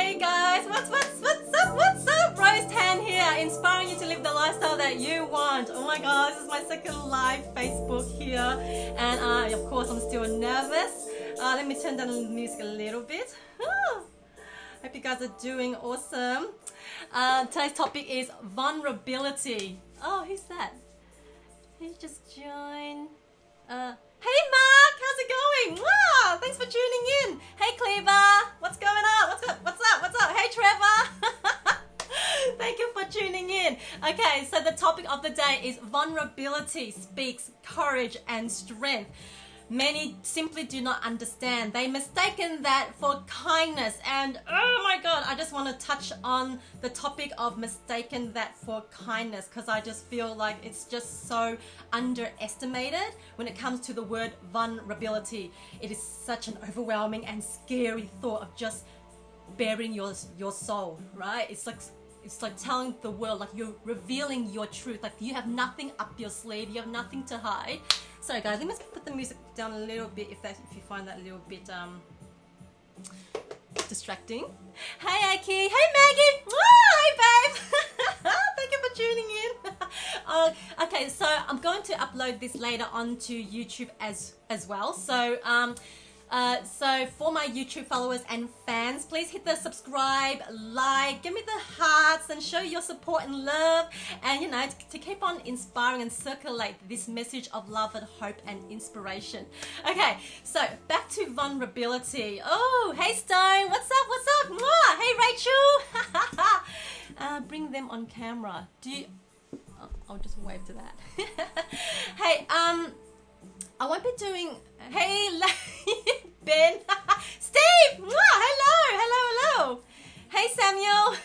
Hey guys, what's up? Rose Tan here, inspiring you to live the lifestyle that you want. Oh my god, this is my second live Facebook here, and of course I'm still nervous. Let me turn down the music a little bit. Hope you guys are doing awesome. Today's topic is vulnerability. Oh, who's that? He just joined. Hey Mark, how's it going? Wow, thanks for tuning in. Hey Cleaver, what's going on? What's up? Hey Trevor. Thank you for tuning in. Okay, so the topic of the day is vulnerability speaks courage and strength. Many simply do not understand. They mistaken that for kindness, and oh my god, I just want to touch on the topic of mistaken that for kindness, because I just feel like it's just so underestimated when it comes to the word vulnerability. It is such an overwhelming and scary thought of just bearing your soul, right? It's like telling the world, like you're revealing your truth, like you have nothing up your sleeve, you have nothing to hide. Sorry guys, let me put the music down a little bit if you find that a little bit distracting. Hey Aki, hey Maggie, hey babe. Thank you for tuning in. Okay, so I'm going to upload this later onto YouTube as well. So for my YouTube followers and fans, please hit the subscribe, like, give me the hearts and show your support and love, and you know, to keep on inspiring and circulate this message of love and hope and inspiration. Okay, so back to vulnerability. Oh, hey Stone, what's up? Mwah! Hey Rachel. Bring them on camera. I'll just wave to that. Hey, I won't be doing. Hey, Ben. Steve. Hello. Hey, Samuel.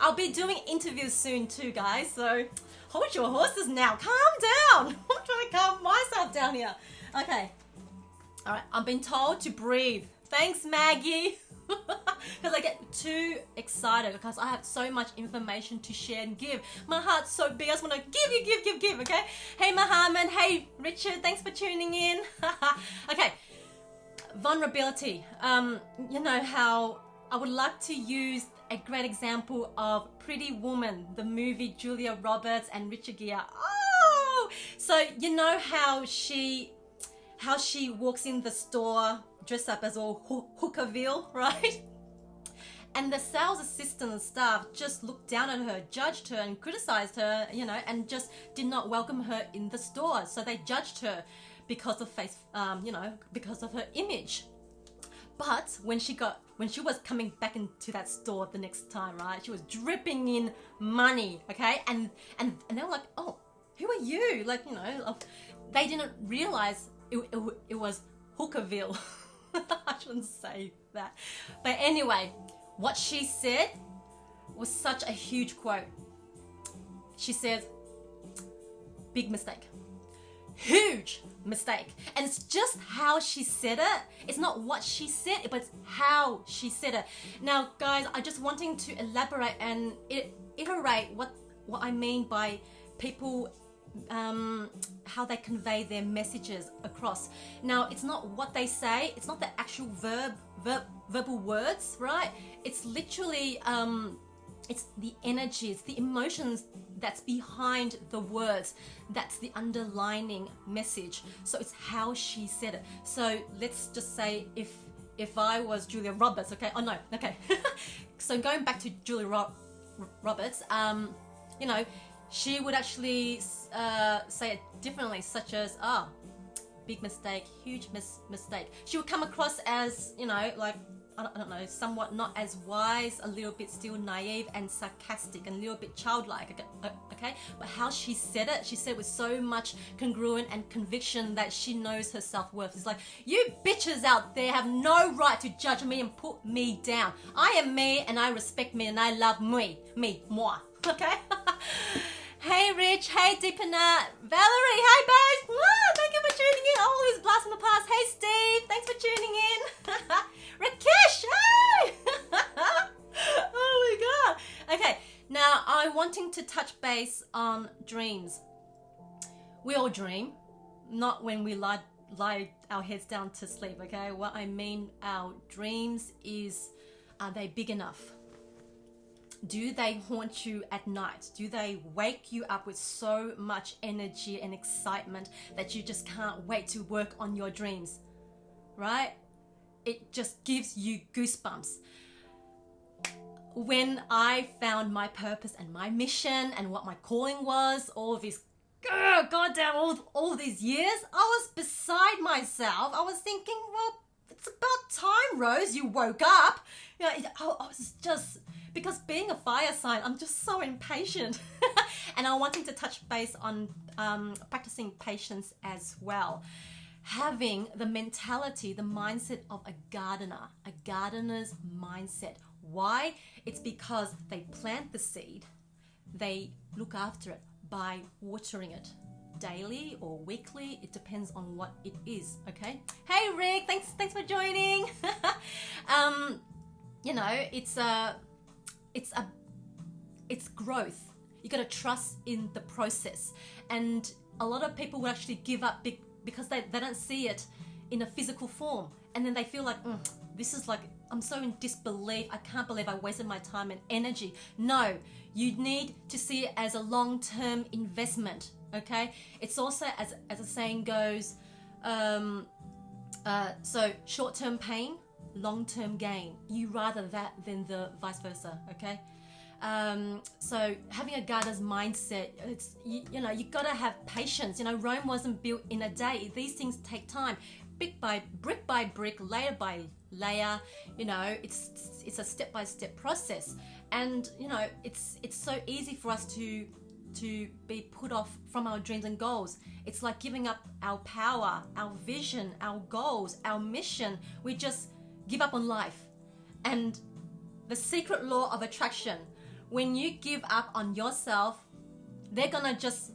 I'll be doing interviews soon too, guys. So hold your horses now. Calm down. I'm trying to calm myself down here. Okay. All right. I've been told to breathe. Thanks, Maggie. Because I get too excited because I have so much information to share and give. My heart's so big, I just want to give, okay? Hey Mohammed, hey Richard, thanks for tuning in. Okay, vulnerability. You know how I would like to use a great example of Pretty Woman, the movie, Julia Roberts and Richard Gere. Oh! So you know how she walks in the store dressed up as all Hookerville, right? And the sales assistant and staff just looked down at her, judged her and criticized her, you know, and just did not welcome her in the store. So they judged her because of because of her image. But when she was coming back into that store the next time, right, she was dripping in money, okay? And they were like, oh, who are you? Like, you know, they didn't realize it was Hookerville. I shouldn't say that. But anyway, what she said was such a huge quote. She says, big mistake. Huge mistake. And it's just how she said it. It's not what she said, but it's how she said it. Now, guys, I'm just wanting to elaborate and iterate what I mean by people how they convey their messages across. Now, it's not what they say, it's not the actual verbal words, right? It's literally it's the energy, it's the emotions that's behind the words, that's the underlining message. So it's how she said it. So let's just say if I was Julia Roberts, okay? Oh no, okay. So going back to Julia Roberts, you know, she would actually say it differently, such as, oh, big mistake, huge mistake. She would come across as, you know, like, I don't know, somewhat not as wise, a little bit still naive and sarcastic and a little bit childlike, okay? But how she said it with so much congruent and conviction that she knows her self-worth. It's like, you bitches out there have no right to judge me and put me down. I am me and I respect me and I love me, moi, okay? Hey Rich, hey Deepana, Valerie, hi babes, thank you for tuning in. All is blast from the past. Hey Steve, thanks for tuning in. Rakesh, hey! Oh my god. Okay, now I'm wanting to touch base on dreams. We all dream, not when we lie our heads down to sleep, okay? What I mean, our dreams is Are they big enough? Do they haunt you at night? Do they wake you up with so much energy and excitement that you just can't wait to work on your dreams? Right? It just gives you goosebumps. When I found my purpose and my mission and what my calling was, all of these, goddamn, all these years, I was beside myself. I was thinking, well, it's about time, Rose, you woke up. You know, I was just, because being a fire sign, I'm just so impatient. And I wanted to touch base on practicing patience as well. Having the mentality, the mindset of a gardener's mindset. Why? It's because they plant the seed, they look after it by watering it daily or weekly. It depends on what it is. Okay. Hey Rick, thanks for joining. You know, it's growth. You got to trust in the process, and a lot of people will actually give up because they don't see it in a physical form, and then they feel like, this is like, I'm so in disbelief, I can't believe I wasted my time and energy. No, you need to see it as a long-term investment, okay? It's also, as a saying goes, so short-term pain, long-term gain. You rather that than the vice versa, okay? So having a gardener's mindset, it's, you know, you gotta have patience. You know, Rome wasn't built in a day. These things take time, brick by brick, layer by layer. You know, it's a step-by-step process, and you know, it's so easy for us to be put off from our dreams and goals. It's like giving up our power, our vision, our goals, our mission. We just give up on life. And the secret law of attraction, when you give up on yourself, they're gonna just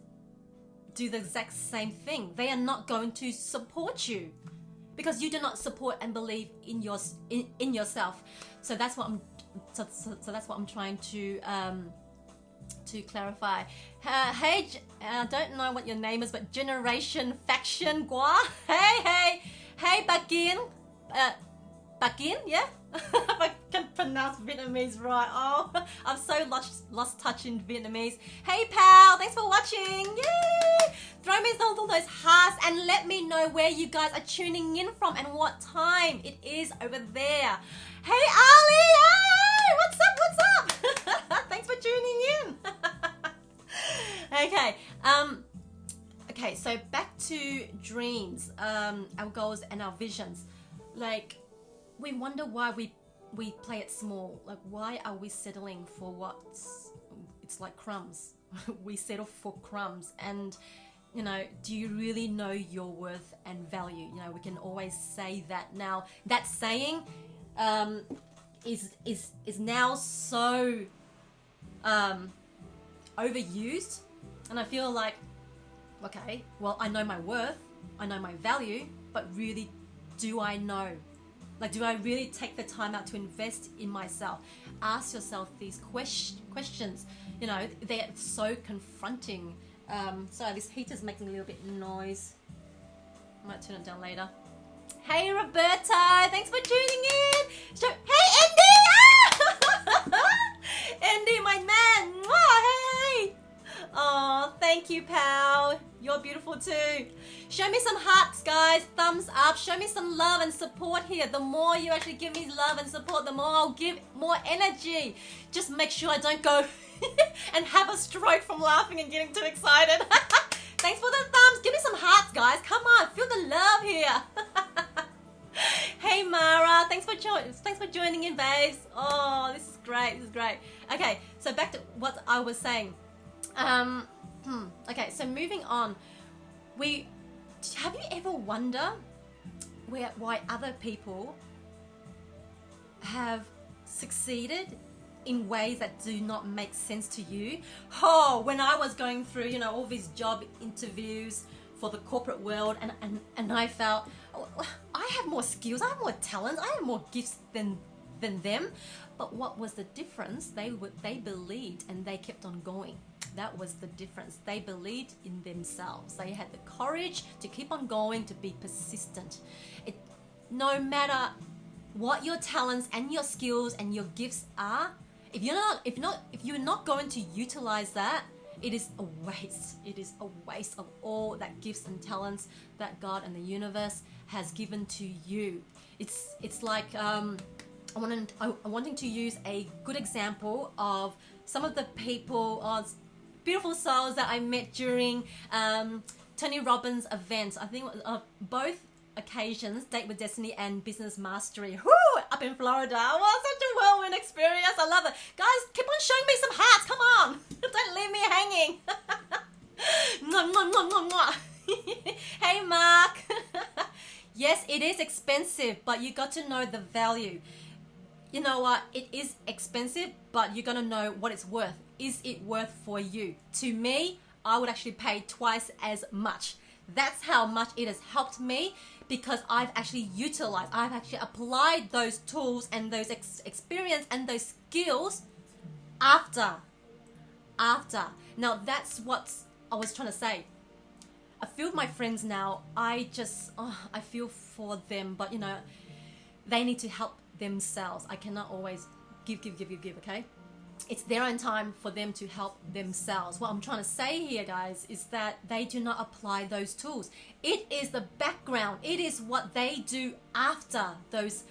do the exact same thing. They are not going to support you because you do not support and believe in yourself. So that's what I'm trying to clarify. Hey, I don't know what your name is, but Generation Faction Gua. Hey, Bakin. Bakin, yeah? If I can pronounce Vietnamese right. Oh, I'm so lost touch in Vietnamese. Hey pal, thanks for watching. Yay! Throw me all those hearts and let me know where you guys are tuning in from and what time it is over there. Hey Ali, hey! What's up? Thanks for tuning in. Okay, okay, so back to dreams, our goals and our visions. Like, we wonder why we play it small. Like, why are we settling for it's like crumbs? We settle for crumbs. And you know, do you really know your worth and value? You know, we can always say that. Now that saying is now so overused, and I feel like, okay, well, I know my worth, I know my value, but really, do I know? Like, do I really take the time out to invest in myself? Ask yourself these questions. You know, they're so confronting. Sorry, this heater's making a little bit of noise. I might turn it down later. Hey, Roberta, thanks for tuning in. Hey, Andy! Andy, my man. Hey. Oh, thank you, pal. You're beautiful too. Show me some hearts, guys. Thumbs up. Show me some love and support here. The more you actually give me love and support, the more I'll give more energy. Just make sure I don't go and have a stroke from laughing and getting too excited. Thanks for the thumbs. Give me some hearts, guys. Come on, feel the love here. Hey, Mara. Thanks for joining in, babes. Oh, this is great. This is great. Okay, so back to what I was saying. Okay, so moving on. Have you ever wondered why other people have succeeded in ways that do not make sense to you? Oh, when I was going through, you know, all these job interviews for the corporate world, and I felt, oh, I have more skills, I have more talents, I have more gifts than them. But what was the difference? They believed and they kept on going. That was the difference. They believed in themselves. They had the courage to keep on going, to be persistent. No matter what your talents and your skills and your gifts are, if you're not going to utilize that, it is a waste. It is a waste of all that gifts and talents that God and the universe has given to you. It's like I'm wanting to use a good example of some of the people, beautiful souls that I met during Tony Robbins' events. I think both occasions, Date with Destiny and Business Mastery. Woo! Up in Florida. Oh, such a whirlwind experience. I love it. Guys, keep on showing me some hearts. Come on. Don't leave me hanging. Mwah, mwah, mwah, mwah, mwah. Hey, Mark. Yes, it is expensive, but you got to know the value. You know what? It is expensive, but you're going to know what it's worth. Is it worth for you? To me, I would actually pay twice as much. That's how much it has helped me, because I've actually utilized, I've actually applied those tools and those experience and those skills after. Now that's what I was trying to say. A few of my friends now, I feel for them, but you know, they need to help themselves. I cannot always give, okay? It's their own time for them to help themselves. What I'm trying to say here, guys, is that they do not apply those tools. It is the background. It is what they do after those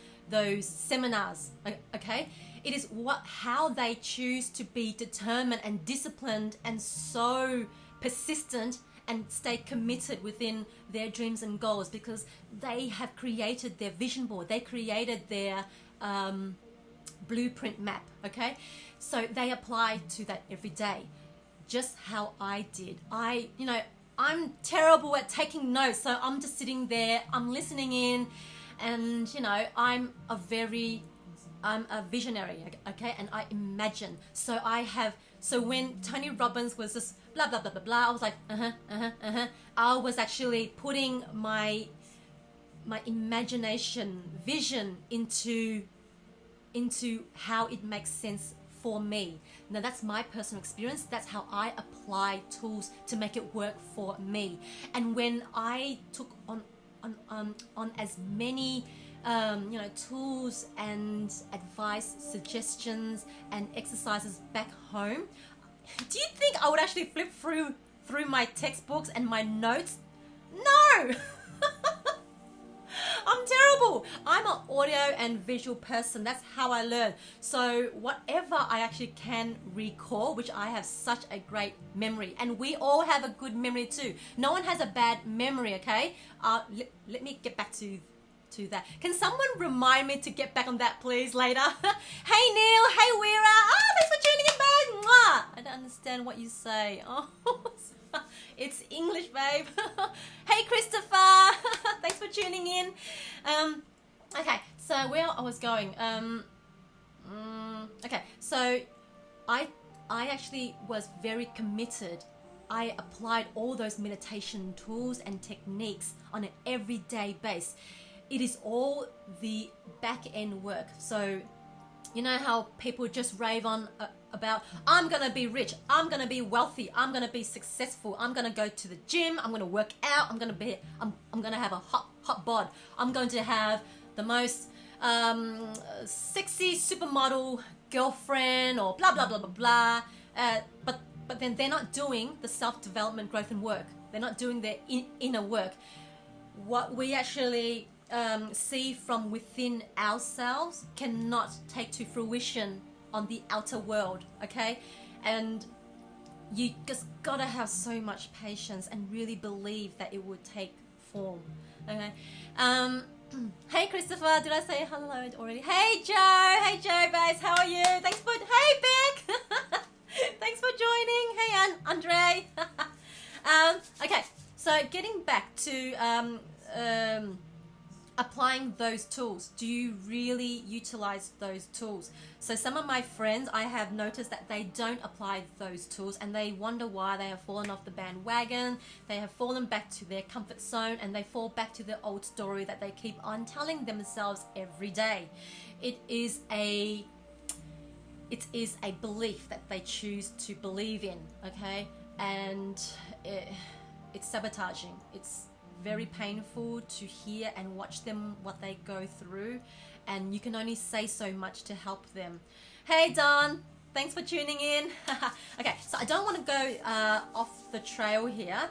seminars, okay? It is how they choose to be determined and disciplined and so persistent and stay committed within their dreams and goals, because they have created their vision board. They created their blueprint map, okay? So they apply to that every day, just how I did. I'm terrible at taking notes, so I'm just sitting there, I'm listening in, and you know, I'm a visionary, okay? And I imagine. So when Tony Robbins was just blah, blah, blah, blah, blah, I was like, I was actually putting my imagination, vision into how it makes sense for me. Now that's my personal experience. That's how I apply tools to make it work for me. And when I took on as many tools and advice, suggestions and exercises back home, do you think I would actually flip through my textbooks and my notes? No. I'm terrible. I'm an audio and visual person. That's how I learn. So whatever I actually can recall, which I have such a great memory, and we all have a good memory too. No one has a bad memory, okay? Let me get back to that. Can someone remind me to get back on that, please, later? Hey, Neil. Hey, Weira. Oh, thanks for tuning in, babe. Mwah. I don't understand what you say. Oh, it's English, babe. Hey, Christopher. Thanks for tuning in. Okay, so where I was going. Okay, so I actually was very committed. I applied all those meditation tools and techniques on an everyday basis. It is all the back end work. So you know how people just rave on about, I'm gonna be rich, I'm gonna be wealthy, I'm gonna be successful, I'm gonna go to the gym, I'm gonna work out, I'm gonna have a hot bod, I'm going to have the most sexy supermodel girlfriend, or blah blah blah blah blah. But then they're not doing the self-development, growth and work. They're not doing their inner work. What we actually see from within ourselves cannot take to fruition on the outer world, okay? And you just gotta have so much patience and really believe that it would take form, okay? Hey Christopher, did I say hello already? Hey Joe Bass, how are you? Hey Beck. Thanks for joining. Hey Andre. Okay, so getting back to applying those tools. Do you really utilize those tools? So some of my friends, I have noticed that they don't apply those tools, and they wonder why they have fallen off the bandwagon. They have fallen back to their comfort zone, and they fall back to the old story that they keep on telling themselves every day. It is a belief that they choose to believe in, okay? And it's sabotaging. It's very painful to hear and watch them, what they go through. and you can only say so much to help them. Hey Don, thanks for tuning in. Okay, so I don't want to go off the trail here.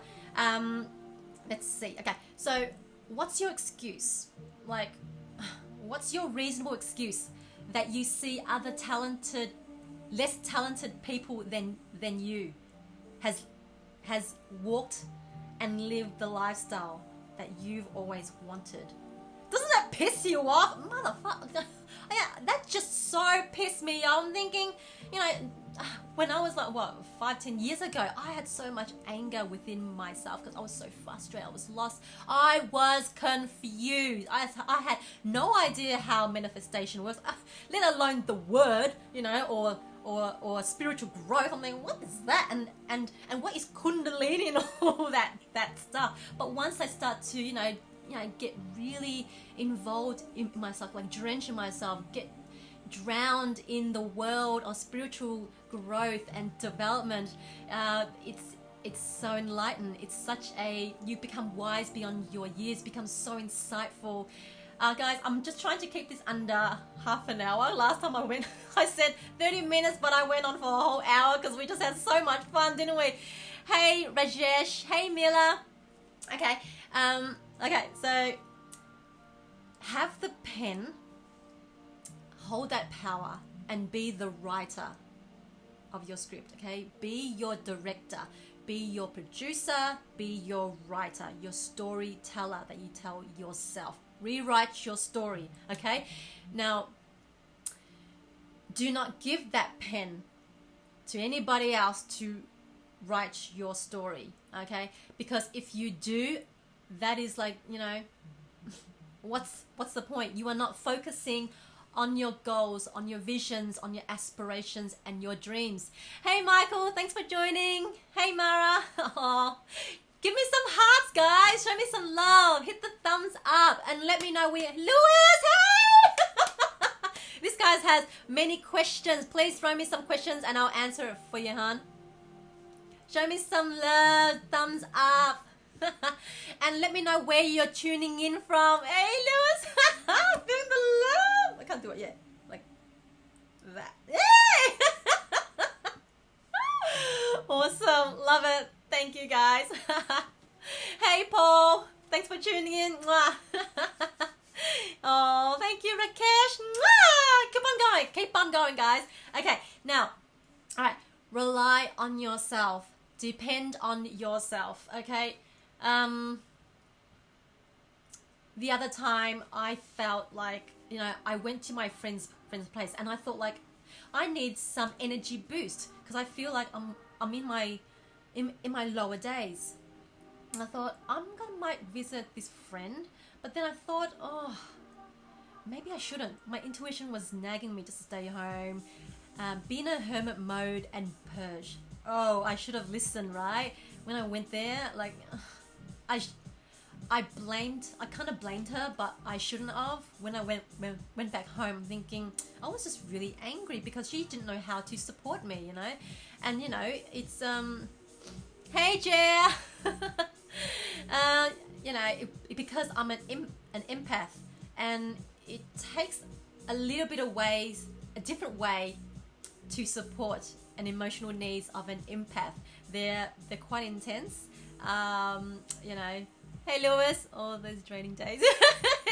Let's see. Okay, so what's your excuse? Like, what's your reasonable excuse that you see other talented, less talented people than you has walked and lived the lifestyle that you've always wanted? Doesn't that piss you off? Motherfucker. Yeah, that just so pissed me off. I'm thinking, you know, when I was like, what, 5-10 years ago, I had so much anger within myself because I was so frustrated. I was lost. I was confused. I had no idea how manifestation works, let alone the word, you know, or spiritual growth. I'm like, what is that? And what is Kundalini and all that stuff? But once I start to, you know, get really involved in myself, like drench in myself, get drowned in the world of spiritual growth and development, it's so enlightened. It's such a, you become wise beyond your years, become so insightful. Guys, I'm just trying to keep this under half an hour. Last time I went, I said 30 minutes, but I went on for a whole hour because we just had so much fun, didn't we? Hey Rajesh, hey Mila. Okay, okay, so have the pen, hold that power, and be the writer of your script, okay? Be your director, be your producer, be your writer, your storyteller that you tell yourself. Rewrite your story, okay? Now, do not give that pen to anybody else to write your story, okay? Because if you do, that is like, you know, what's the point? You are not focusing on your goals, on your visions, on your aspirations and your dreams. Hey Michael, thanks for joining. Hey Mara. Oh, give me some hearts, guys. Show me some love. Hit the thumbs up and let me know where Lewis, hey! This guy has many questions. Please throw me some questions and I'll answer it for you, hon. Show me some love, thumbs up. And let me know where you're tuning in from. Hey Lewis, feeling the love. I can't do it yet. Like that. Yay! Awesome, love it. Thank you guys. Hey Paul, thanks for tuning in. Oh, thank you Rakesh. Keep on going. Keep on going, guys. Okay, now, all right. Rely on yourself. Depend on yourself. Okay. The other time I felt like, you know, I went to my friend's place and I thought like I need some energy boost because I feel like I'm in my lower days. And I thought might visit this friend, but then I thought, oh, maybe I shouldn't. My intuition was nagging me just to stay home, be in a hermit mode and purge. Oh, I should have listened, right? When I went there, like, I kind of blamed her, but I shouldn't have. When I went back home thinking, I was just really angry because she didn't know how to support me, you know? And, you know, it's, hey, Jer! You know, because I'm an empath, and it takes a little bit of ways, a different way to support an emotional needs of an empath. They're quite intense. You know, hey Lewis, all those draining days.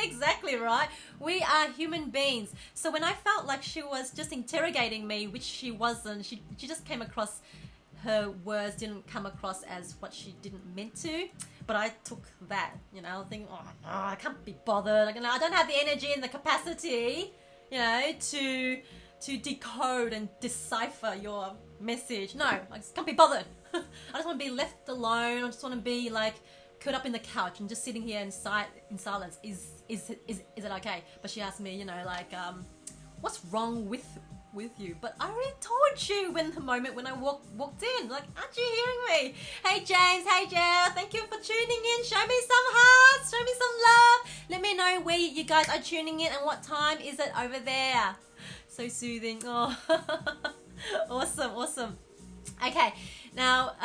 Exactly right. We are human beings. So when I felt like she was just interrogating me, which she wasn't, she just came across, her words didn't come across as what she didn't meant to. But I took that, you know, thinking, oh, no, I can't be bothered. Like, you know, I don't have the energy and the capacity, you know, to decode and decipher your message. No, I just can't be bothered. I just want to be left alone. I just want to be like curled up in the couch and just sitting here in silence. Is it okay? But she asked me, you know, like, what's wrong with you? But I already told you when the moment when I walked in. Like, aren't you hearing me? Hey James, hey Jill, thank you for tuning in. Show me some hearts, show me some love. Let me know where you guys are tuning in and what time is it over there. So soothing. Oh, awesome. Okay, now,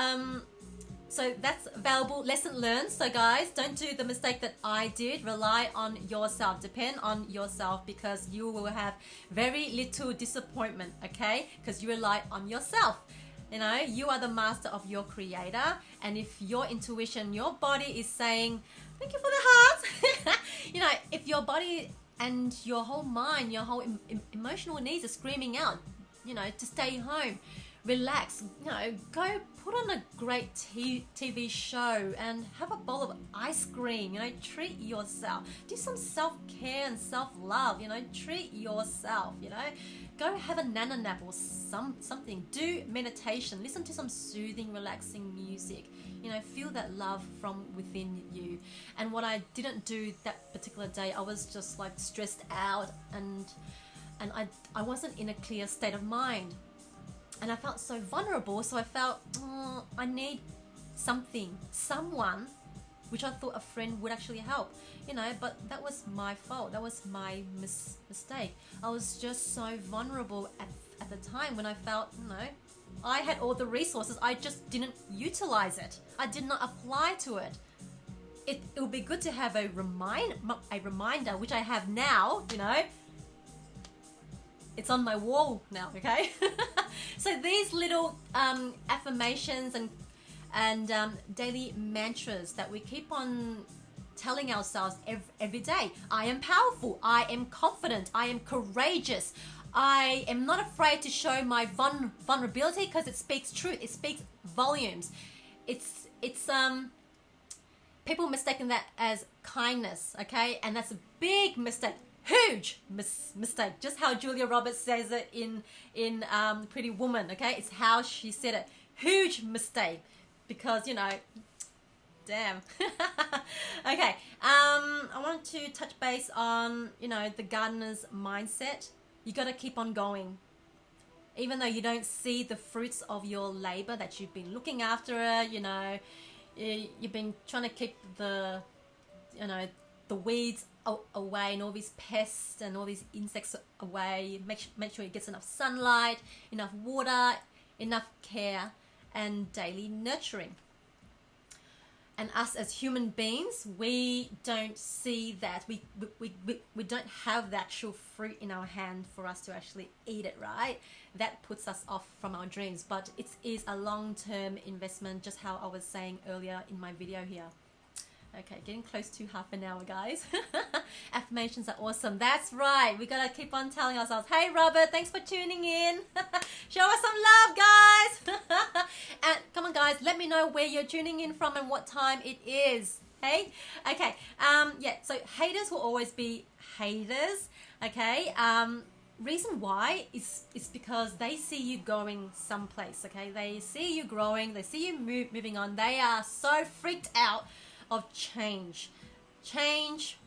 So that's available, lesson learned. So guys, don't do the mistake that I did. Rely on yourself, depend on yourself, because you will have very little disappointment, okay? Because you rely on yourself. You know, you are the master of your creator, and if your intuition, your body is saying, thank you for the heart. You know, if your body and your whole mind, your whole emotional needs are screaming out, you know, to stay home, relax, you know, go put on a great TV show and have a bowl of ice cream, you know, treat yourself. Do some self-care and self-love, you know, treat yourself, you know. Go have a nana nap or something. Do meditation. Listen to some soothing, relaxing music. You know, feel that love from within you. And what I didn't do that particular day, I was just like stressed out, and I wasn't in a clear state of mind. And I felt so vulnerable, so I felt, I need something, someone, which I thought a friend would actually help, you know, but that was my fault. That was my mistake. I was just so vulnerable at the time when I felt, you know, I had all the resources, I just didn't utilize it. I did not apply to it. It would be good to have a reminder, which I have now, you know. It's on my wall now, okay? So these little affirmations and daily mantras that we keep on telling ourselves every day. I am powerful. I am confident. I am courageous. I am not afraid to show my vulnerability, because it speaks truth. It speaks volumes. It's people mistaking that as kindness, okay? And that's a big mistake. Huge mistake. Just how Julia Roberts says it in Pretty Woman, okay? It's how she said it. Huge mistake, because, you know, damn. Okay, I want to touch base on, you know, the gardener's mindset. You got to keep on going. Even though you don't see the fruits of your labor, that you've been looking after it, you know, you've been trying to keep the, you know, the weeds away and all these pests and all these insects away. Make sure it gets enough sunlight, enough water, enough care, and daily nurturing. And us as human beings, we don't see that. We don't have the actual fruit in our hand for us to actually eat it, right? That puts us off from our dreams. But it is a long-term investment, just how I was saying earlier in my video here. Okay, getting close to half an hour, guys. Affirmations are awesome. That's right. We gotta keep on telling ourselves, hey, Robert, thanks for tuning in. Show us some love, guys. And come on, guys, let me know where you're tuning in from and what time it is. Hey? Okay. Yeah, so haters will always be haters. Okay. Reason why is because they see you going someplace. Okay. They see you growing. They see you moving on. They are so freaked out of change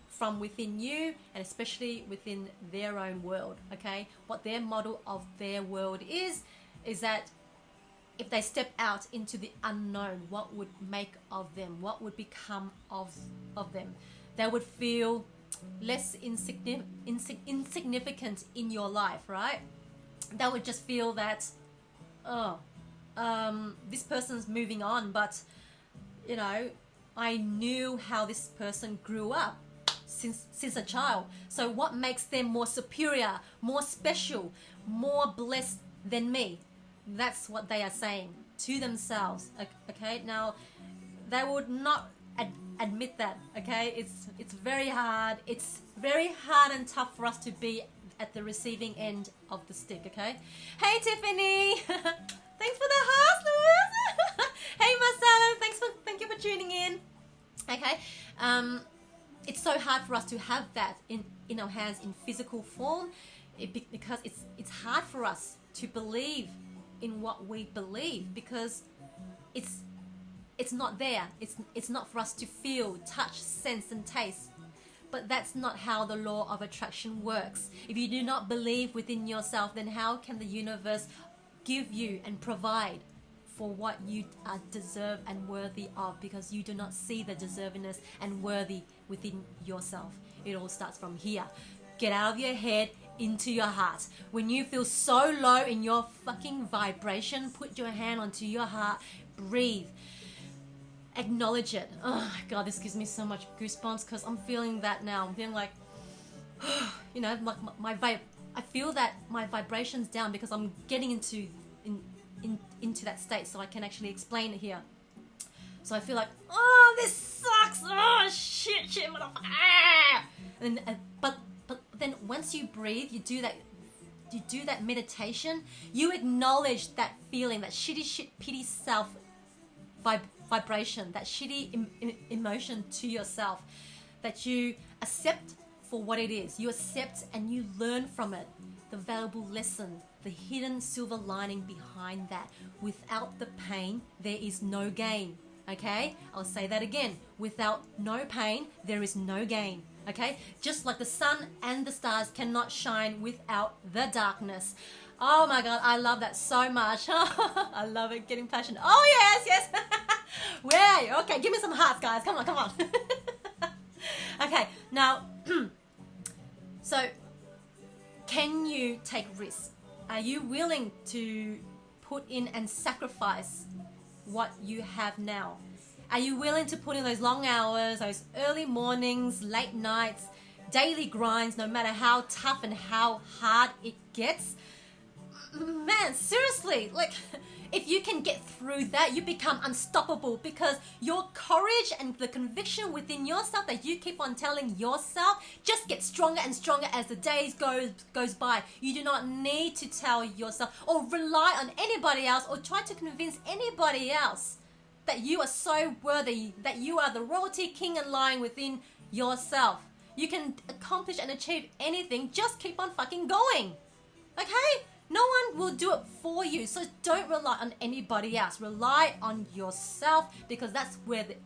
from within you, and especially within their own world. Okay, what their model of their world is that if they step out into the unknown, what would make of them, what would become of them? They would feel less insignificant in your life, right? They would just feel that, this person's moving on, but, you know, I knew how this person grew up since a child. So what makes them more superior, more special, more blessed than me? That's what they are saying to themselves. Okay, now they would not admit that. Okay, it's very hard. It's very hard and tough for us to be at the receiving end of the stick. Okay, hey Tiffany, thanks for the hearts, Louis. Hey Marcelo, thank you for tuning in. Okay, it's so hard for us to have that in our hands in physical form, because it's hard for us to believe in what we believe, because it's not there. It's not for us to feel, touch, sense, and taste. But that's not how the law of attraction works. If you do not believe within yourself, then how can the universe give you and provide for what you are deserve and worthy of? Because you do not see the deservingness and worthy within yourself. It all starts from here. Get out of your head, into your heart. When you feel so low in your fucking vibration, put your hand onto your heart, breathe. acknowledge it. Oh my God, this gives me so much goosebumps because I'm feeling that now. I'm feeling like, you know, I feel that my vibration's down because I'm getting into that state, so I can actually explain it here. So I feel like, oh, this sucks. Oh, shit, motherfucker. Ah! But then once you breathe, you do that meditation, you acknowledge that feeling, that shitty pity self vibration, that shitty emotion to yourself, that you accept for what it is. You accept and you learn from it the valuable lesson, the hidden silver lining behind that. Without the pain, there is no gain. Okay? I'll say that again. Without no pain, there is no gain. Okay? Just like the sun and the stars cannot shine without the darkness. Oh my God, I love that so much. I love it, getting passionate. Oh yes. Where? Okay, give me some hearts, guys. Come on. Okay, now, so can you take risks? Are you willing to put in and sacrifice what you have now? Are you willing to put in those long hours, those early mornings, late nights, daily grinds, no matter how tough and how hard it gets? Man, seriously, like, if you can get through that, you become unstoppable, because your courage and the conviction within yourself that you keep on telling yourself just gets stronger and stronger as the days goes by. You do not need to tell yourself or rely on anybody else or try to convince anybody else that you are so worthy, that you are the royalty, king and lion within yourself. You can accomplish and achieve anything. Just keep on fucking going. Okay? No one will do it for you, so don't rely on anybody else. Rely on yourself, because that's where the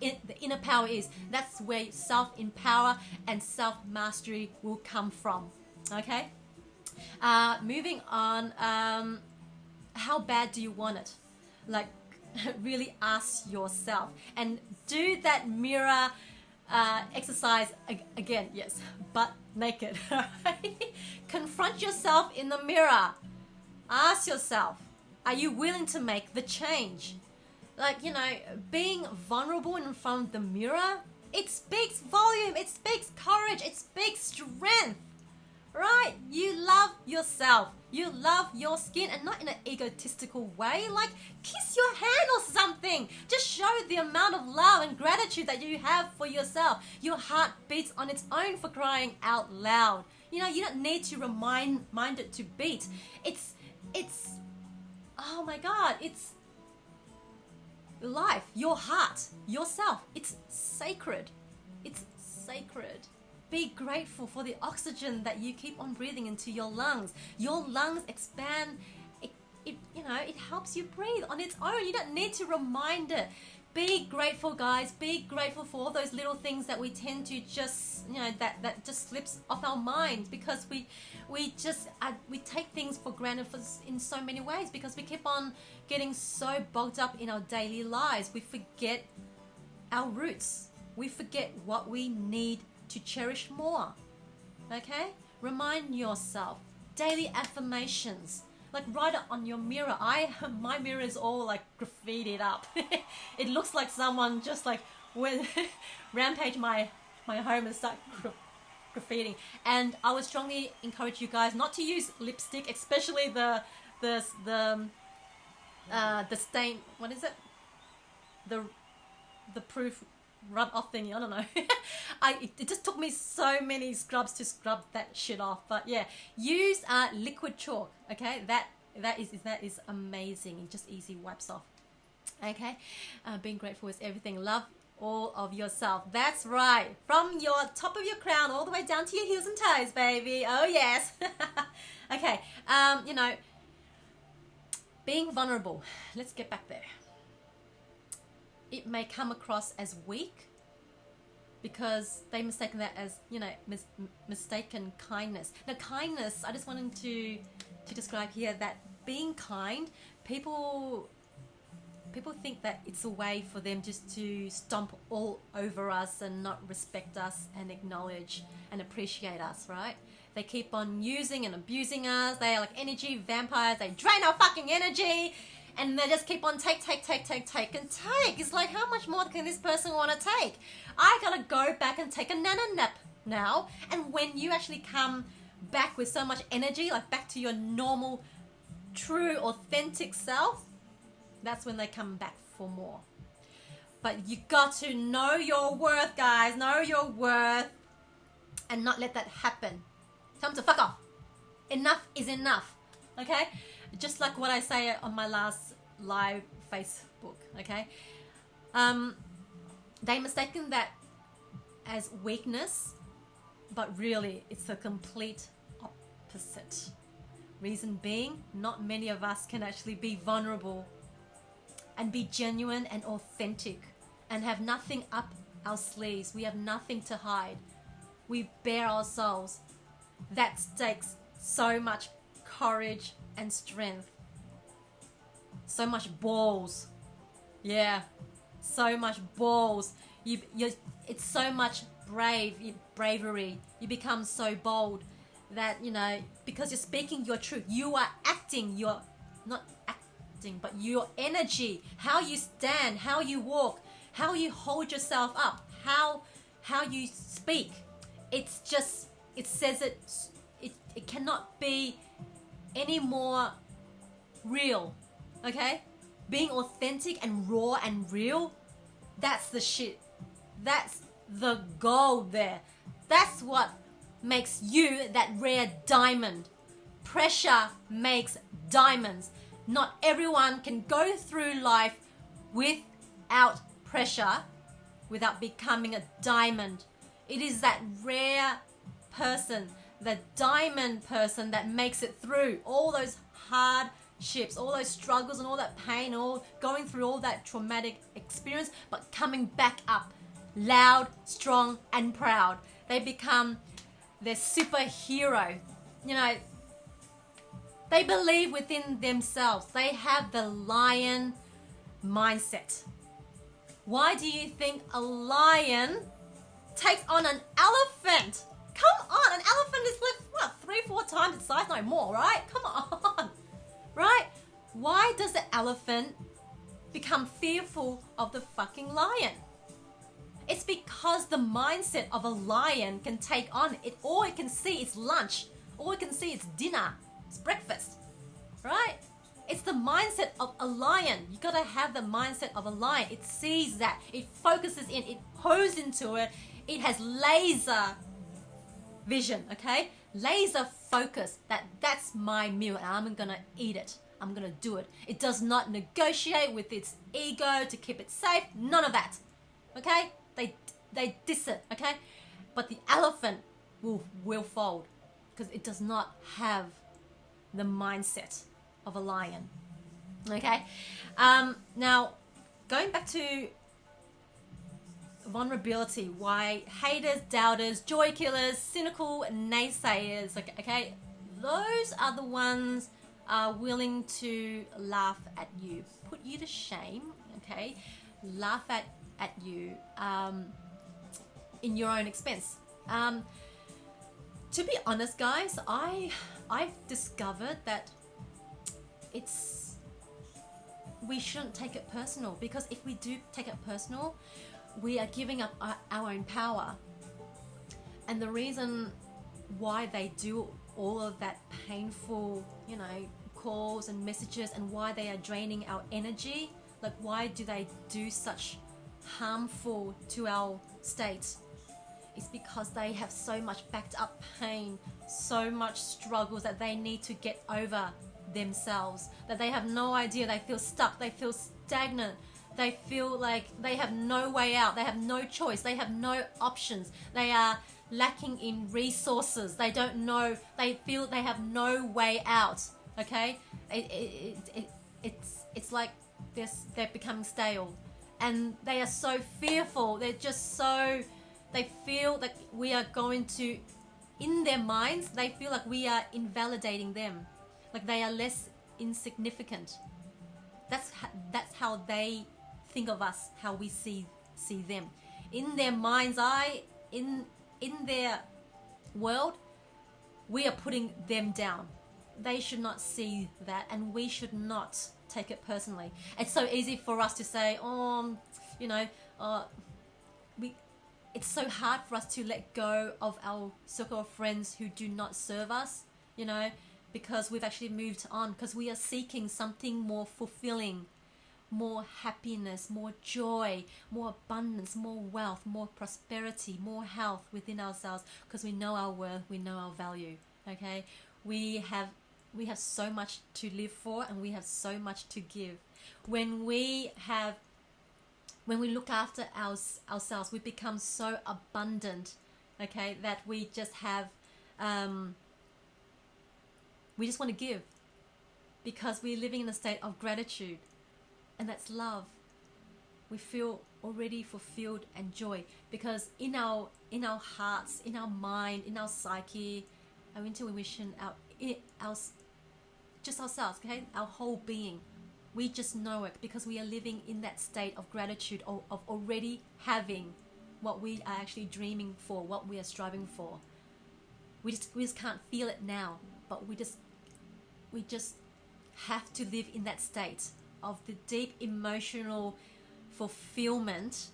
inner power is. That's where self-empower and self-mastery will come from. Okay? Moving on, how bad do you want it? Like, really ask yourself and do that mirror exercise again. Yes, butt naked. Right? Confront yourself in the mirror. Ask yourself, are you willing to make the change? Like, you know, being vulnerable in front of the mirror, it speaks volume, it speaks courage, it speaks strength, right? You love yourself, you love your skin, and not in an egotistical way, like kiss your hand or something. Just show the amount of love and gratitude that you have for yourself. Your heart beats on its own, for crying out loud. You know, you don't need to remind it to beat. It's, oh my God, it's life, your heart, yourself. It's sacred. It's sacred. Be grateful for the oxygen that you keep on breathing into your lungs. Your lungs expand. You know, it helps you breathe on its own. You don't need to remind it. Be grateful, guys. Be grateful for all those little things that we tend to just, you know, that just slips off our minds, because we take things for granted in so many ways, because we keep on getting so bogged up in our daily lives. We forget our roots. We forget what we need to cherish more. Okay? Remind yourself. Daily affirmations. Like, write it on your mirror. My mirror is all like graffitied up. It looks like someone just like went rampage my home and start graffitiing. And I would strongly encourage you guys not to use lipstick, especially the stain. What is it? The proof rub off thingy. I don't know. It just took me so many scrubs to scrub that shit off. But yeah, use liquid chalk. Okay, that is amazing. It just easy wipes off. Okay, being grateful is everything. Love all of yourself. That's right, from your top of your crown all the way down to your heels and toes, baby. Oh yes. Okay, you know, being vulnerable. Let's get back there. It may come across as weak, because they mistaken that as, you know, mistaken kindness. Now, kindness, I just wanted to describe here that being kind, people think that it's a way for them just to stomp all over us and not respect us and acknowledge and appreciate us, right? They keep on using and abusing us. They are like energy vampires. They drain our fucking energy. And they just keep on take. It's like, how much more can this person want to take? I gotta go back and take a nana nap now. And when you actually come back with so much energy, like back to your normal, true, authentic self, that's when they come back for more. But you got to know your worth, guys. Know your worth and not let that happen. Tell them to fuck off. Enough is enough. Okay? Just like what I say on my last live Facebook. Okay? They mistaken that as weakness, but really it's the complete opposite. Reason being, not many of us can actually be vulnerable and be genuine and authentic and have nothing up our sleeves. We have nothing to hide. We bare ourselves. That takes so much courage and strength. So much balls. Yeah, so much balls. It's so much bravery. You become so bold that, you know, because you're speaking your truth. You are acting. You're not acting, but your energy, how you stand, how you walk, how you hold yourself up, how you speak. It's just, it says it cannot be any more real. Okay? Being authentic and raw and real, that's the shit. That's the gold there. That's what makes you that rare diamond. Pressure makes diamonds. Not everyone can go through life without pressure, without becoming a diamond. It is that rare person, the diamond person, that makes it through all those hardships, all those struggles and all that pain, all going through all that traumatic experience, but coming back up loud, strong and proud. They become their superhero. You know, they believe within themselves. They have the lion mindset. Why do you think a lion takes on an elephant? Come on, an elephant is like, what, 3-4 times its size? No more, right? Come on, right? Why does the elephant become fearful of the fucking lion? It's because the mindset of a lion can take on it. All it can see is lunch. All it can see is dinner. It's breakfast, right? It's the mindset of a lion. You gotta have the mindset of a lion. It sees that. It focuses in. It hoes into it. It has laser vision, okay? Laser focus. That's my meal and I'm gonna eat it. I'm gonna do it. It does not negotiate with its ego to keep it safe. None of that, okay? They diss it, okay? But the elephant will fold because it does not have the mindset of a lion. Okay? Now, going back to vulnerability, why haters, doubters, joy killers, cynical naysayers, okay? Those are the ones willing to laugh at you, put you to shame, okay? Laugh at you in your own expense. To be honest, guys, I've discovered that we shouldn't take it personal, because if we do take it personal, we are giving up our own power. And the reason why they do all of that painful, you know, calls and messages, and why they are draining our energy, like why do they do such harmful to our state, is because they have so much backed up pain, so much struggles that they need to get over themselves, that they have no idea. They feel stuck, they feel stagnant, they feel like they have no way out, they have no choice, they have no options, they are lacking in resources, they don't know, they feel they have no way out, okay? It's like they're becoming stale, and they are so fearful. They're just so, they feel that we are going to, in their minds, they feel like we are invalidating them, like they are less insignificant. That's how they think of us, how we see them. In their mind's eye, in their world, we are putting them down. they should not see that, and we should not take it personally. It's so easy for us to say, you know, it's so hard for us to let go of our circle of friends who do not serve us, you know, because we've actually moved on, because we are seeking something more fulfilling, more happiness, more joy, more abundance, more wealth, more prosperity, more health within ourselves, because we know our worth, we know our value. Okay, we have so much to live for, and we have so much to give. When we look after ourselves, we become so abundant, okay, that we just have we just want to give, because we're living in a state of gratitude, and that's love. We feel already fulfilled and joy, because in our hearts, in our mind, in our psyche, our intuition, just ourselves, okay, our whole being, we just know it, because we are living in that state of gratitude, of already having what we are actually dreaming for, what we are striving for. We just can't feel it now, but we just have to live in that state of the deep emotional fulfillment,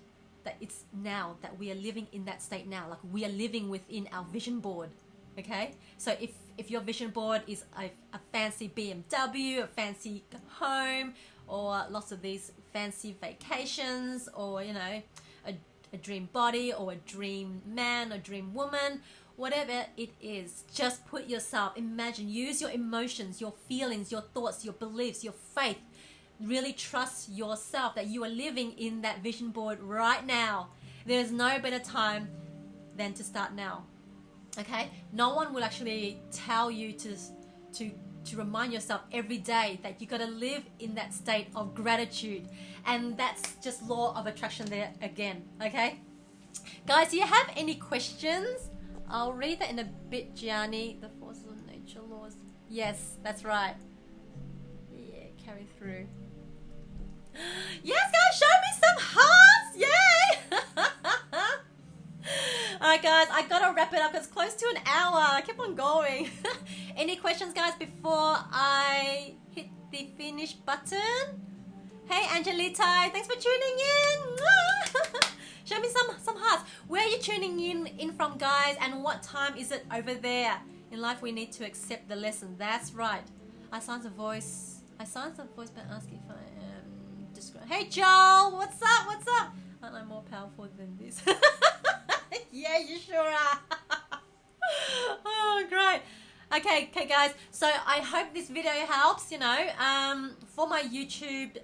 that it's now that we are living in that state now, like we are living within our vision board. Okay, so if your vision board is a fancy BMW, a fancy home, or lots of these fancy vacations, or you know, a dream body, or a dream man, or dream woman, whatever it is, just put yourself, imagine, use your emotions, your feelings, your thoughts, your beliefs, your faith. Really trust yourself that you are living in that vision board right now. There's no better time than to start now. Okay, no one will actually tell you to remind yourself every day that you got to live in that state of gratitude, and that's just law of attraction there again. Okay, guys, do you have any questions? I'll read that in a bit, Gianni. The forces of nature laws. Yes, that's right. Yeah, carry through. Yes, guys, show me some hearts. Yay! Alright guys, I gotta wrap it up. It's close to an hour. I keep on going. Any questions, guys, before I hit the finish button? Hey Angelita, thanks for tuning in. Show me some hearts. Where are you tuning in from, guys? And what time is it over there? In life we need to accept the lesson. That's right. I silence the voice by asking if I am described. Hey Joel, what's up? What's up? Aren't I more powerful than this? Yeah, you sure are. Oh, great. Okay, guys. So I hope this video helps. You know, for my YouTube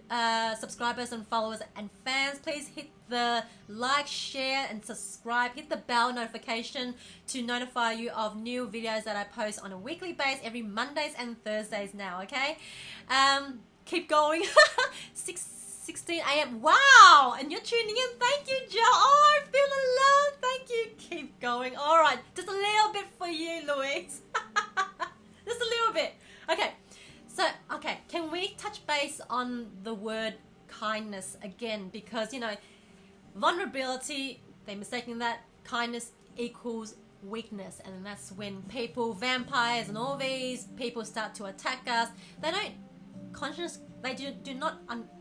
subscribers and followers and fans, please hit the like, share, and subscribe. Hit the bell notification to notify you of new videos that I post on a weekly basis, every Mondays and Thursdays now. Okay. Keep going. 16 a.m. Wow! And you're tuning in. Thank you, Joe. Oh, I feel the love. Thank you. Keep going. All right. Just a little bit for you, Louise. Just a little bit. Okay. So, okay. Can we touch base on the word kindness again? Because, you know, vulnerability, they're mistaking that. Kindness equals weakness. And that's when people, vampires and all these people start to attack us. They don't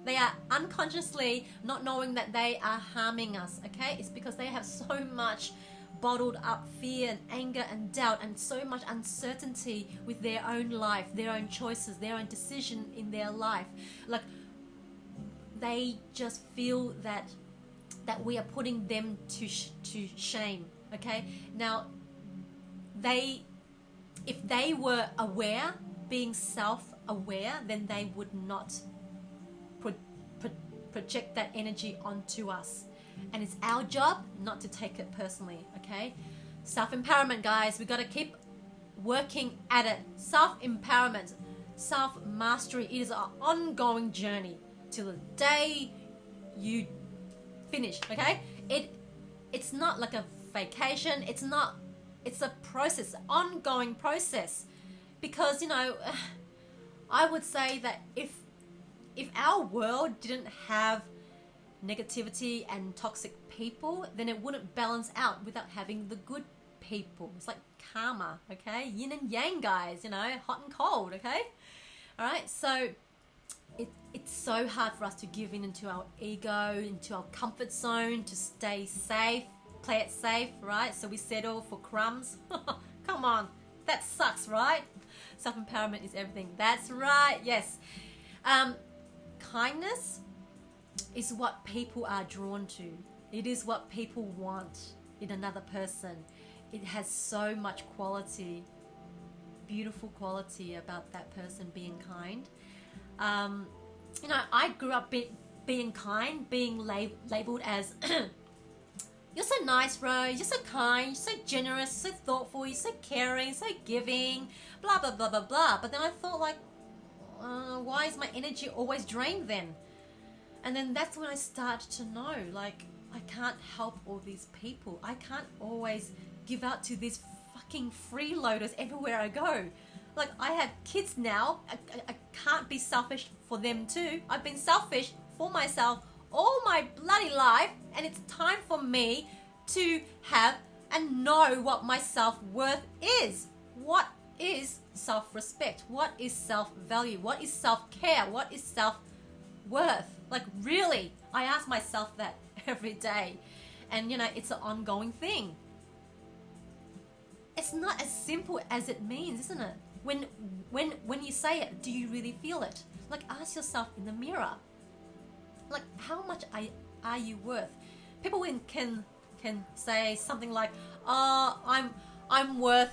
they are unconsciously not knowing that they are harming us. Okay, it's because they have so much bottled up fear and anger and doubt, and so much uncertainty with their own life, their own choices, their own decision in their life. Like, they just feel that we are putting them to shame. Okay, now if they were aware, being self-aware, then they would not project that energy onto us. And it's our job not to take it personally. Okay, self-empowerment, guys. We got to keep working at it. Self-empowerment, self-mastery, it is an ongoing journey till the day you finish. Okay, it's not like a vacation. It's a process, an ongoing process. Because, you know, I would say that if our world didn't have negativity and toxic people, then it wouldn't balance out without having the good people. It's like karma, okay? Yin and yang, guys, you know, hot and cold, okay? All right, so it's so hard for us to give in into our ego, into our comfort zone, to stay safe, play it safe, right? So we settle for crumbs. Come on, that sucks, right? Self-empowerment is everything. That's right, yes. Kindness is what people are drawn to. It is what people want in another person. It has so much quality, beautiful quality about that person being kind. You know, I grew up being kind, being labeled as you're so nice, bro, you're so kind, you're so generous, so thoughtful, you're so caring, so giving, blah, blah, blah, blah, blah. But then I thought, like, why is my energy always drained then? And then that's when I started to know, like, I can't help all these people. I can't always give out to these fucking freeloaders everywhere I go. Like, I have kids now. I can't be selfish for them too. I've been selfish for myself all my bloody life, and it's time for me to have and know what my self-worth is. What is self-respect? What is self-value? What is self-care? What is self-worth? Like, really, I ask myself that every day. And, you know, it's an ongoing thing. It's not as simple as it means, isn't it? When you say it, do you really feel it? Like, ask yourself in the mirror, like, how much are you worth? People can say something like, oh, I'm worth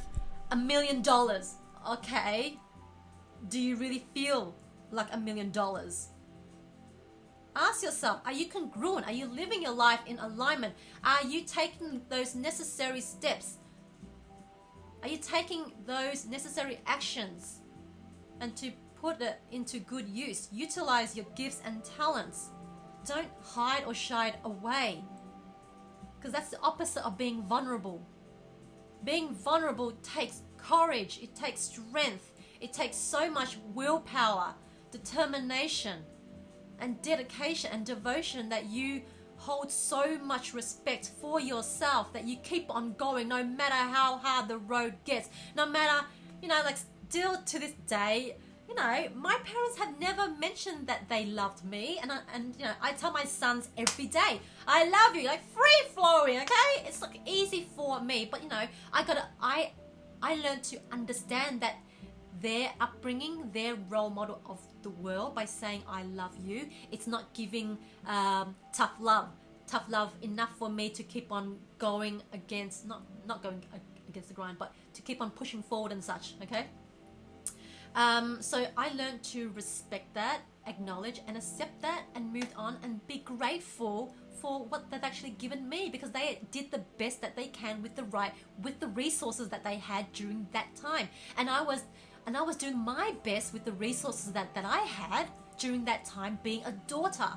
$1 million. Okay, do you really feel like $1 million? Ask yourself, are you congruent? Are you living your life in alignment? Are you taking those necessary steps? Are you taking those necessary actions and to put it into good use? Utilize your gifts and talents. Don't hide or shy away, because that's the opposite of being vulnerable. Being vulnerable takes courage, it takes strength, it takes so much willpower, determination, and dedication and devotion that you hold so much respect for yourself that you keep on going no matter how hard the road gets. No matter, you know, like, still to this day, you know, my parents have never mentioned that they loved me, and you know, I tell my sons every day, I love you, like, free flowing, okay? It's like easy for me, but you know, I learned to understand that their upbringing, their role model of the world by saying I love you, it's not giving tough love enough for me to keep on going against, not going against the grind, but to keep on pushing forward and such, okay? So I learned to respect that, acknowledge and accept that, and moved on and be grateful for what they've actually given me, because they did the best that they can with the resources that they had during that time. And I was doing my best with the resources that I had during that time, being a daughter.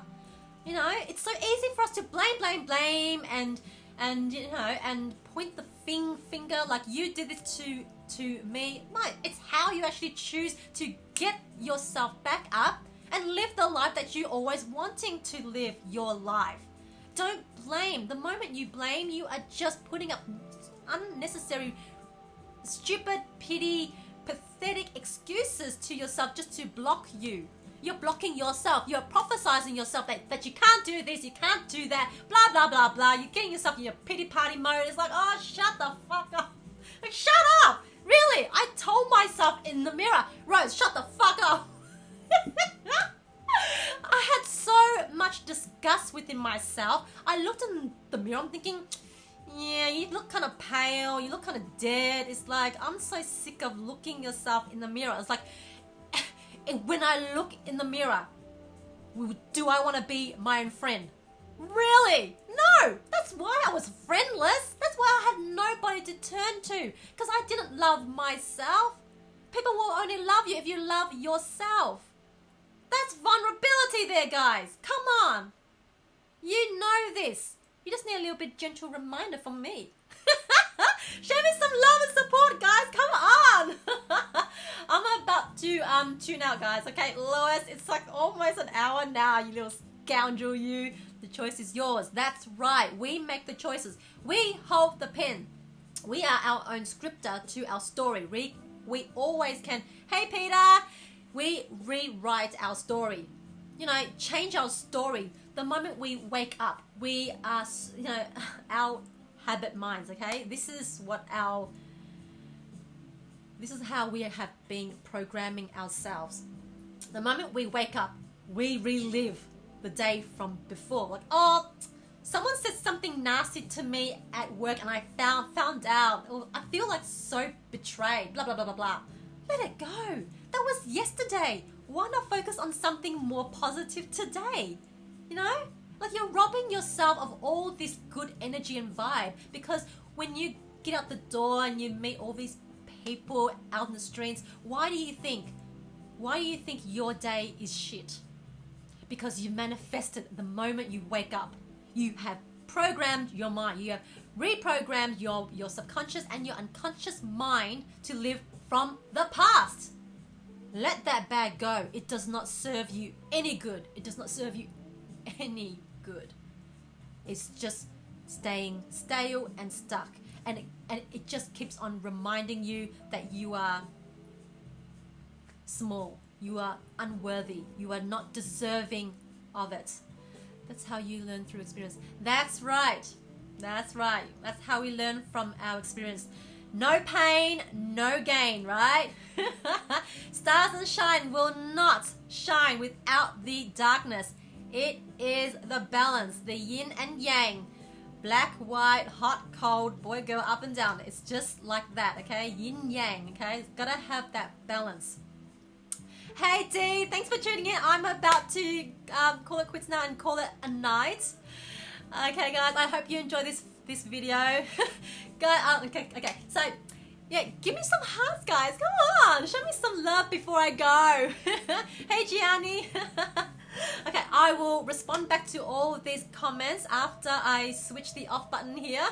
You know, it's so easy for us to blame and you know, and point the finger like, you did this to me. No, it's how you actually choose to get yourself back up and live the life that you're always wanting to live your life. Don't blame. The moment you blame, you are just putting up unnecessary, stupid, pity, pathetic excuses to yourself just to block you. You're blocking yourself. You're prophesizing yourself that you can't do this, you can't do that, blah, blah, blah, blah. You're getting yourself in your pity party mode. It's like, oh, shut the fuck up. Like, shut up. Really, I told myself in the mirror, Rose, shut the fuck up. I had so much disgust within myself. I looked in the mirror, I'm thinking, yeah, you look kind of pale, you look kind of dead. It's like, I'm so sick of looking yourself in the mirror. It's like, when I look in the mirror, do I want to be my own friend? Really? No! That's why I was friendless. That's why I had nobody to turn to, because I didn't love myself. People will only love you if you love yourself. That's vulnerability there, guys. Come on. You know this. You just need a little bit gentle reminder from me. Show me some love and support, guys. Come on. I'm about to tune out, guys. Okay, Lois, it's like almost an hour now, you little scoundrel, you. The choice is yours. That's right. We make the choices. We hold the pen. We are our own scripter to our story. We always can. Hey, Peter! We rewrite our story. You know, change our story. The moment we wake up, we are, you know, our habit minds, okay? This is how we have been programming ourselves. The moment we wake up, we relive the day from before. Like, oh, someone said something nasty to me at work and I found out. Oh, I feel like so betrayed, blah, blah, blah, blah, blah. Let it go. That was yesterday. Why not focus on something more positive today? You know? Like, you're robbing yourself of all this good energy and vibe, because when you get out the door and you meet all these people out in the streets, why do you think your day is shit? Because you manifested the moment you wake up. You have programmed your mind. You have reprogrammed your subconscious and your unconscious mind to live from the past. Let that bag go. It does not serve you any good. It does not serve you any good. It's just staying stale and stuck. And it just keeps on reminding you that you are small. You are unworthy. You are not deserving of it. That's how you learn through experience. That's right. That's right. That's how we learn from our experience. No pain, no gain, right? Stars and shine will not shine without the darkness. It is the balance, the yin and yang. Black, white, hot, cold, boy, girl, up and down. It's just like that, okay? Yin, yang, okay? It's gotta have that balance. Hey, Dee, thanks for tuning in. I'm about to call it quits now and call it a night. Okay, guys, I hope you enjoy this video. Okay. So, yeah, give me some hearts, guys. Come on, show me some love before I go. Hey, Gianni. Okay, I will respond back to all of these comments after I switch the off button here.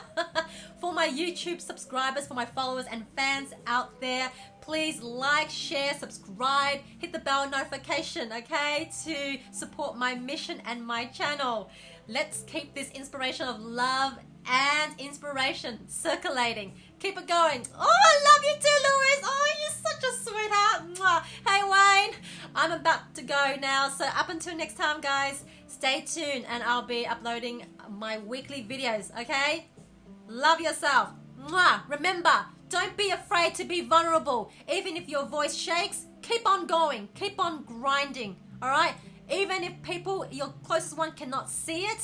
For my YouTube subscribers, for my followers and fans out there, please like, share, subscribe, hit the bell notification, okay, to support my mission and my channel. Let's keep this inspiration of love and inspiration circulating. Keep it going. Oh, I love you too, Louise. Oh, you're such a sweetheart. Mwah. Hey, Wayne, I'm about to go now. So up until next time, guys, stay tuned and I'll be uploading my weekly videos, okay? Love yourself. Mwah. Remember, don't be afraid to be vulnerable. Even if your voice shakes, keep on going. Keep on grinding, all right? Even if people, your closest one, cannot see it,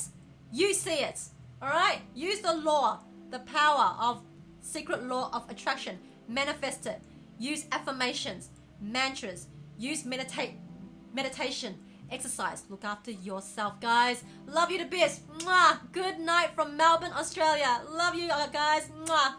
you see it. All right, use the law, the power of secret law of attraction. Manifest it. Use affirmations, mantras. Use meditation, exercise. Look after yourself, guys. Love you to bits. Mwah. Good night from Melbourne, Australia. Love you guys. Mwah.